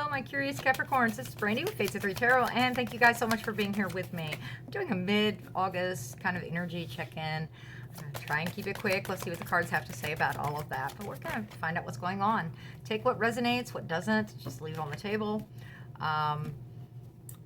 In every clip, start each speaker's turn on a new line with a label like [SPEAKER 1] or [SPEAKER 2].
[SPEAKER 1] my curious Capricorns. This is Brandy with Fates of Three Tarot, and thank you guys so much for being here with me. I'm doing a mid-August kind of energy check-in. I'm going to try and keep it quick. Let's see what the cards have to say about all of that. But we're going to find out what's going on. Take what resonates, what doesn't. Just leave it on the table.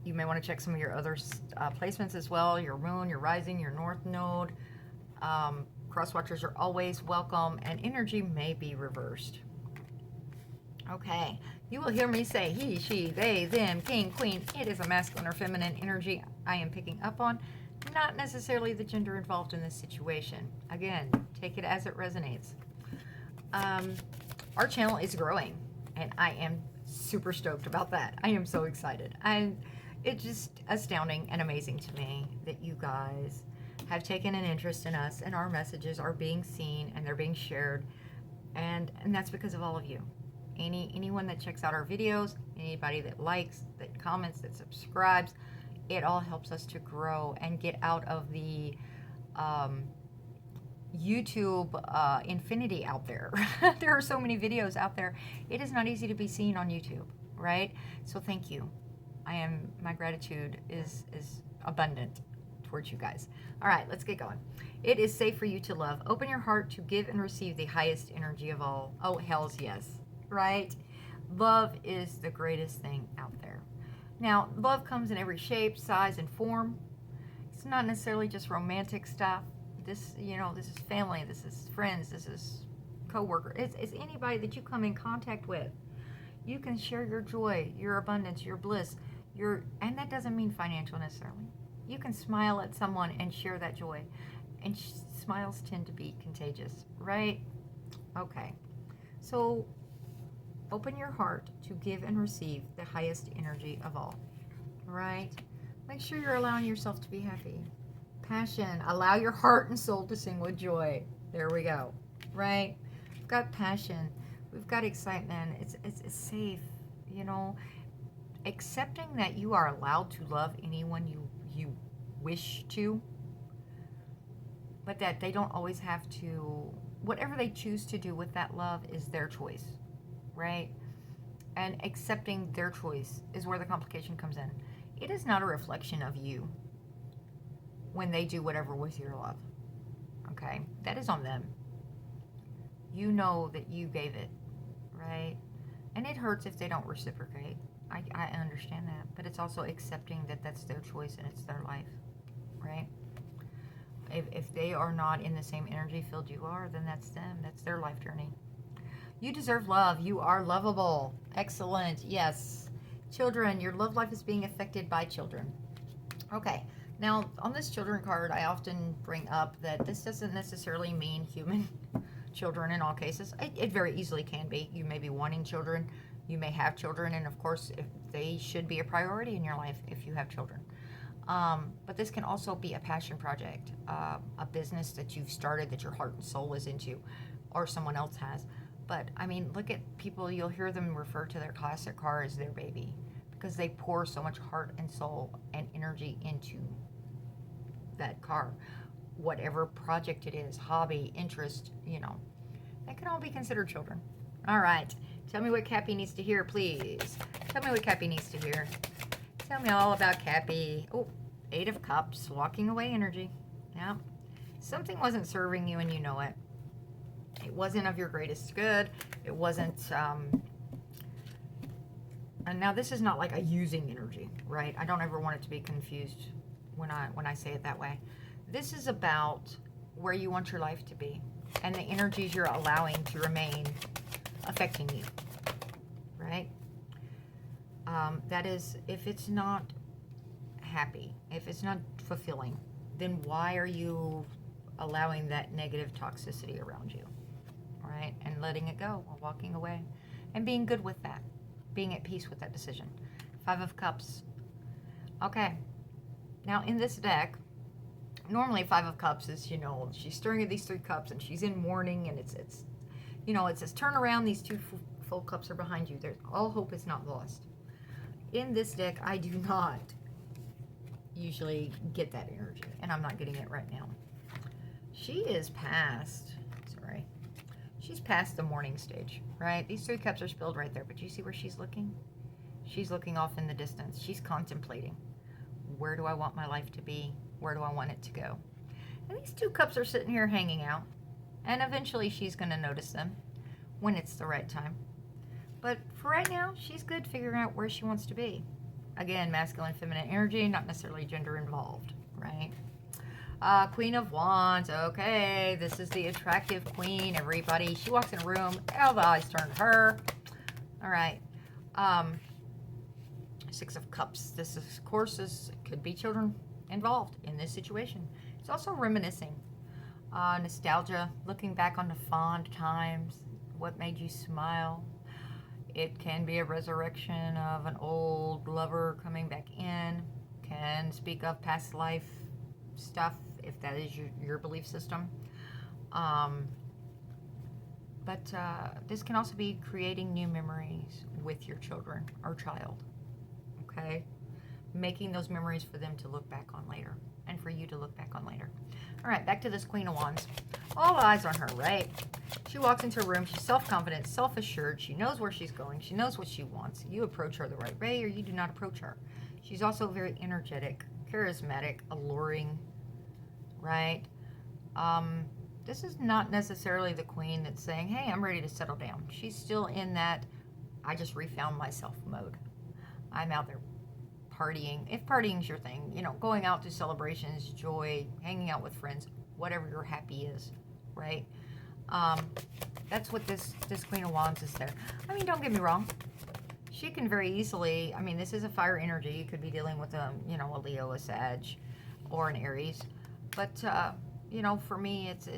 [SPEAKER 1] You may want to check some of your other placements as well. Your moon, your rising, your north node. Cross-watchers are always welcome, and energy may be reversed. Okay, you will hear me say he, she, they, them, king, queen. It is a masculine or feminine energy I am picking up on, not necessarily the gender involved in this situation. Again, take it as it resonates. Our channel is growing, and I am super stoked about that. I am so excited. It's just astounding and amazing to me that you guys have taken an interest in us, and our messages are being seen and they're being shared, and that's because of all of you. Anyone that checks out our videos, anybody that likes, that comments, that subscribes, it all helps us to grow and get out of the YouTube infinity out there. There are so many videos out there. It is not easy to be seen on YouTube, right? So thank you. My gratitude is abundant towards you guys. All right, let's get going. It is safe for you to love. Open your heart to give and receive the highest energy of all. Oh, hells yes. Right? Love is the greatest thing out there. Now, love comes in every shape, size, and form. It's not necessarily just romantic stuff. This, this is family, this is friends, this is co-worker. It's anybody that you come in contact with. You can share your joy, your abundance, your bliss, and that doesn't mean financial necessarily. You can smile at someone and share that joy. And smiles tend to be contagious, right? Okay. So, open your heart to give and receive the highest energy of all, right? Make sure you're allowing yourself to be happy. Passion. Allow your heart and soul to sing with joy. There we go, right? We've got passion. We've got excitement. It's safe, Accepting that you are allowed to love anyone you wish to, but that they don't always have to, whatever they choose to do with that love is their choice. Right? And accepting their choice is where the complication comes in. It is not a reflection of you when they do whatever with your love. Okay? That is on them. You know that you gave it, right? And it hurts if they don't reciprocate. I understand that. But it's also accepting that that's their choice and it's their life, right? If they are not in the same energy field you are, then that's them. That's their life journey. You deserve love. You are lovable. Excellent. Yes. Children, your love life is being affected by children. Okay. Now, on this children card, I often bring up that this doesn't necessarily mean human children in all cases. It very easily can be. You may be wanting children. You may have children. And, of course, if they should be a priority in your life if you have children. But this can also be a passion project, a business that you've started that your heart and soul is into, or someone else has. But, I mean, look at people, you'll hear them refer to their classic car as their baby because they pour so much heart and soul and energy into that car. Whatever project it is, hobby, interest, that can all be considered children. All right. Tell me what Cappy needs to hear, please. Tell me what Cappy needs to hear. Tell me all about Cappy. Oh, 8 of Cups, walking away energy. Yeah. Something wasn't serving you and you know it. It wasn't of your greatest good. It wasn't, and now this is not like a using energy, right? I don't ever want it to be confused when I say it that way. This is about where you want your life to be and the energies you're allowing to remain affecting you, right? That is, if it's not happy, if it's not fulfilling, then why are you allowing that negative toxicity around you? Right? And letting it go or walking away and being good with that, being at peace with that decision. 5 of Cups. Okay. Now in this deck, normally 5 of Cups is, she's stirring at these 3 cups and she's in mourning and it says turn around, these 2 full cups are behind you. All hope is not lost. In this deck, I do not usually get that energy and I'm not getting it right now. She is past, she's past the mourning stage, right? These 3 cups are spilled right there, but you see where she's looking? She's looking off in the distance. She's contemplating. Where do I want my life to be? Where do I want it to go? And these 2 cups are sitting here hanging out. And eventually she's going to notice them when it's the right time. But for right now, she's good figuring out where she wants to be. Again, masculine, feminine energy, not necessarily gender involved, right? Queen of Wands. Okay, this is the attractive queen, everybody. She walks in a room, all the eyes turn to her. All right. 6 of Cups. This, of course, could be children involved in this situation. It's also reminiscing. Nostalgia, looking back on the fond times, what made you smile. It can be a resurrection of an old lover coming back in. Can speak of past life stuff, if that is your belief system. But this can also be creating new memories with your children or child. Okay? Making those memories for them to look back on later. And for you to look back on later. All right, back to this Queen of Wands. All eyes on her, right? She walks into a room. She's self-confident, self-assured. She knows where she's going. She knows what she wants. You approach her the right way or you do not approach her. She's also very energetic, charismatic, alluring, right? This is not necessarily the queen that's saying, hey, I'm ready to settle down. She's still in that, I just refound myself mode. I'm out there partying. If partying's your thing, going out to celebrations, joy, hanging out with friends, whatever your happy is, right? That's what this Queen of Wands is there. I mean, don't get me wrong. She can very easily, this is a fire energy. You could be dealing with a Leo, a Sag, or an Aries. But, for me, it's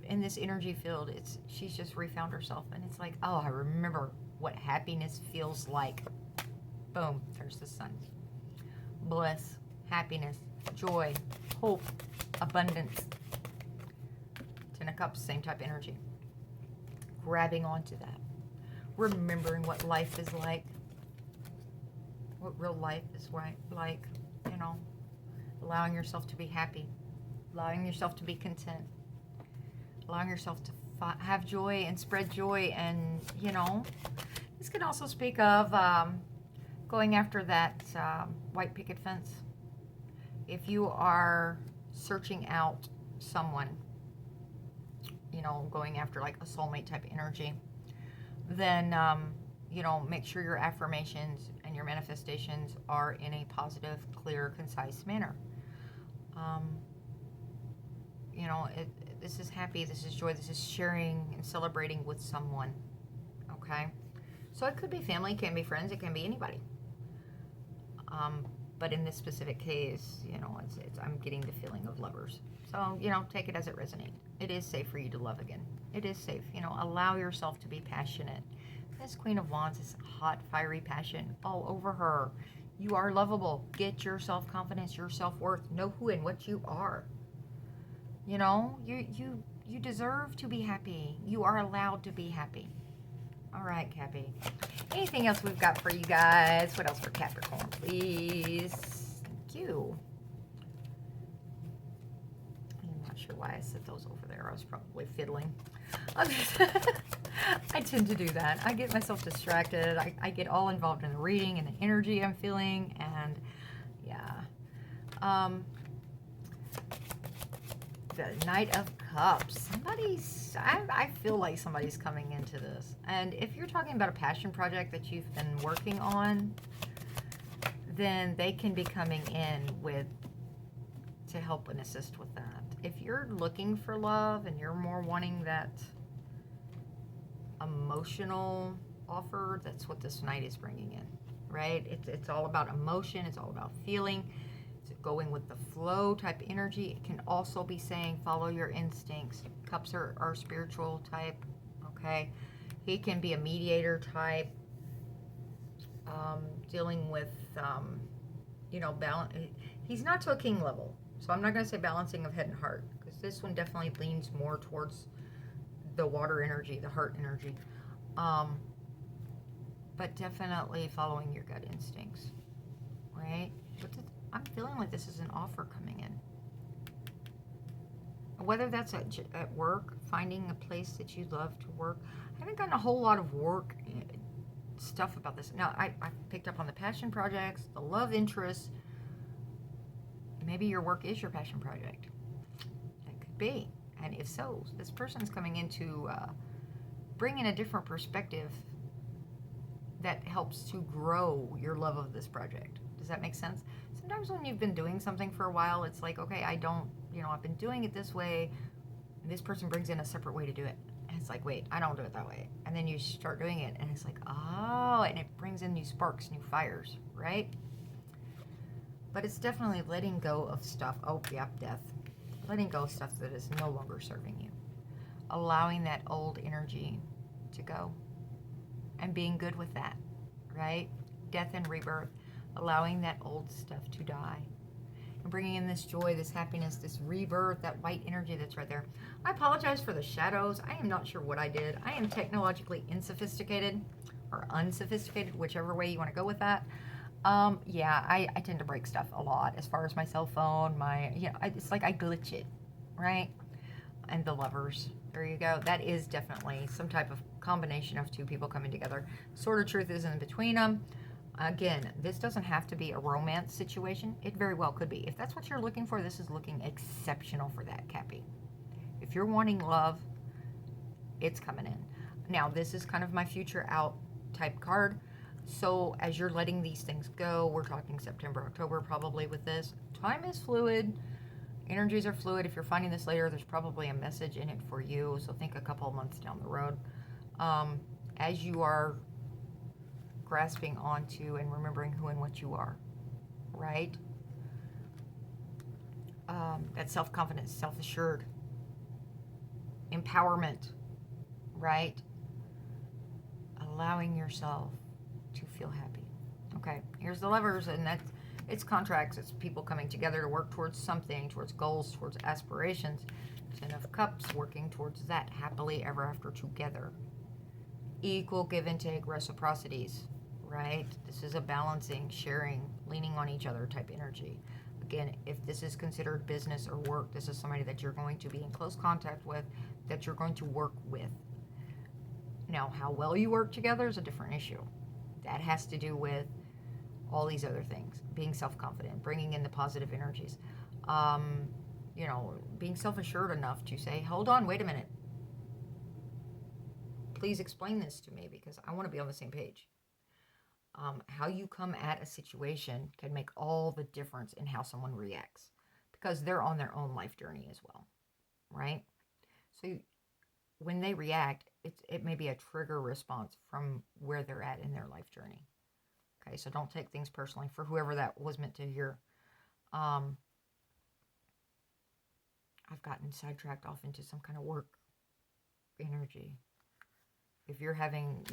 [SPEAKER 1] in this energy field, she's just refound herself. And it's like, oh, I remember what happiness feels like. Boom, there's the sun. Bliss, happiness, joy, hope, abundance. 10 of Cups, same type energy. Grabbing onto that. Remembering what life is like. What real life is like, Allowing yourself to be happy. Allowing yourself to be content. Allowing yourself to have joy and spread joy. And, this can also speak of going after that white picket fence. If you are searching out someone, going after like a soulmate type energy, then, make sure your affirmations and your manifestations are in a positive, clear, concise manner. This is happy, this is joy, this is sharing and celebrating with someone, okay? So it could be family, it can be friends, it can be anybody. But in this specific case, I'm getting the feeling of lovers. So, take it as it resonates. It is safe for you to love again. It is safe. Allow yourself to be passionate. This Queen of Wands is hot, fiery passion all over her. You are lovable. Get your self-confidence, your self-worth. Know who and what you are. You deserve to be happy. You are allowed to be happy. All right, Cappy. Anything else we've got for you guys? What else for Capricorn, please? Thank you. I'm not sure why I set those over there. I was probably fiddling. I tend to do that. I get myself distracted. I get all involved in the reading and the energy I'm feeling. And, yeah. The Knight of Cups. I feel like somebody's coming into this. And if you're talking about a passion project that you've been working on, then they can be coming in to help and assist with that. If you're looking for love and you're more wanting that emotional offer, that's what this Knight is bringing in, right? It's all about emotion. It's all about feeling. Going with the flow type energy. It can also be saying follow your instincts. Cups are spiritual type, okay? He can be a mediator type, dealing with, balance. He's not to a king level, so I'm not going to say balancing of head and heart, because this one definitely leans more towards the water energy, the heart energy, but definitely following your gut instincts, right? I'm feeling like this is an offer coming in. Whether that's at work, finding a place that you love to work. I haven't gotten a whole lot of work stuff about this. Now, I picked up on the passion projects, the love interests. Maybe your work is your passion project. That could be. And if so, this person's coming in to bring in a different perspective that helps to grow your love of this project. Does that make sense? Sometimes when you've been doing something for a while, it's like, okay, I've been doing it this way. And this person brings in a separate way to do it. And it's like, wait, I don't do it that way. And then you start doing it, and it's like, oh, and it brings in new sparks, new fires, right? But it's definitely letting go of stuff. Oh, yeah, death. Letting go of stuff that is no longer serving you. Allowing that old energy to go. And being good with that, right? Death and rebirth. Allowing that old stuff to die. And bringing in this joy, this happiness, this rebirth, that white energy that's right there. I apologize for the shadows. I am not sure what I did. I am technologically insophisticated or unsophisticated, whichever way you want to go with that. Yeah, I tend to break stuff a lot as far as my cell phone, it's like I glitch it, right? And the lovers, there you go. That is definitely some type of combination of two people coming together. Sort of truth is in between them. Again, this doesn't have to be a romance situation. It very well could be. If that's what you're looking for, this is looking exceptional for that, Cappy. If you're wanting love, it's coming in. Now, this is kind of my future out type card. So as you're letting these things go, we're talking September, October probably with this. Time is fluid. Energies are fluid. If you're finding this later, there's probably a message in it for you. So think a couple of months down the road. As you are grasping onto and remembering who and what you are, right? That self-confidence, self-assured, empowerment, right? Allowing yourself to feel happy. Okay, here's the lovers, and it's contracts. It's people coming together to work towards something, towards goals, towards aspirations. Ten of Cups, working towards that happily ever after together. Equal give and take, reciprocities, right? This is a balancing, sharing, leaning on each other type energy. Again, if this is considered business or work, this is somebody that you're going to be in close contact with, that you're going to work with. Now, how well you work together is a different issue. That has to do with all these other things. Being self-confident, bringing in the positive energies. Being self-assured enough to say, hold on, wait a minute. Please explain this to me because I want to be on the same page. How you come at a situation can make all the difference in how someone reacts because they're on their own life journey as well, right? So when they react, it may be a trigger response from where they're at in their life journey. Okay, so don't take things personally for whoever that was meant to hear. I've gotten sidetracked off into some kind of work energy. If you're having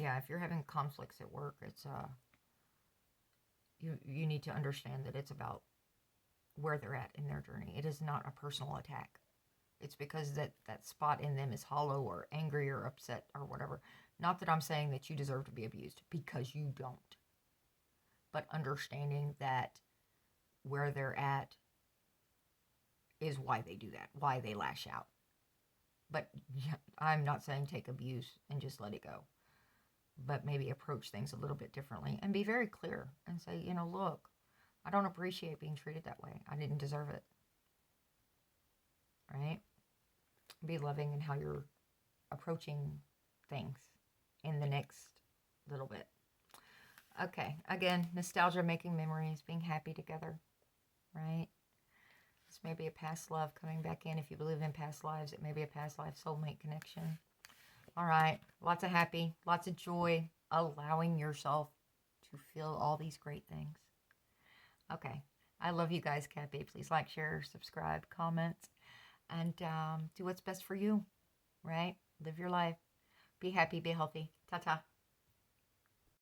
[SPEAKER 1] conflicts at work, it's you need to understand that it's about where they're at in their journey. It is not a personal attack. It's because that spot in them is hollow or angry or upset or whatever. Not that I'm saying that you deserve to be abused, because you don't. But understanding that where they're at is why they do that, why they lash out. But yeah, I'm not saying take abuse and just let it go. But maybe approach things a little bit differently and be very clear and say, look, I don't appreciate being treated that way. I didn't deserve it. Right? Be loving in how you're approaching things in the next little bit. Okay, again, nostalgia, making memories, being happy together, right? This may be a past love coming back in. If you believe in past lives, it may be a past life soulmate connection. All right, lots of happy, lots of joy, allowing yourself to feel all these great things. Okay, I love you guys, Cappy. Please like, share, subscribe, comment, and do what's best for you, right? Live your life. Be happy, be healthy. Ta-ta.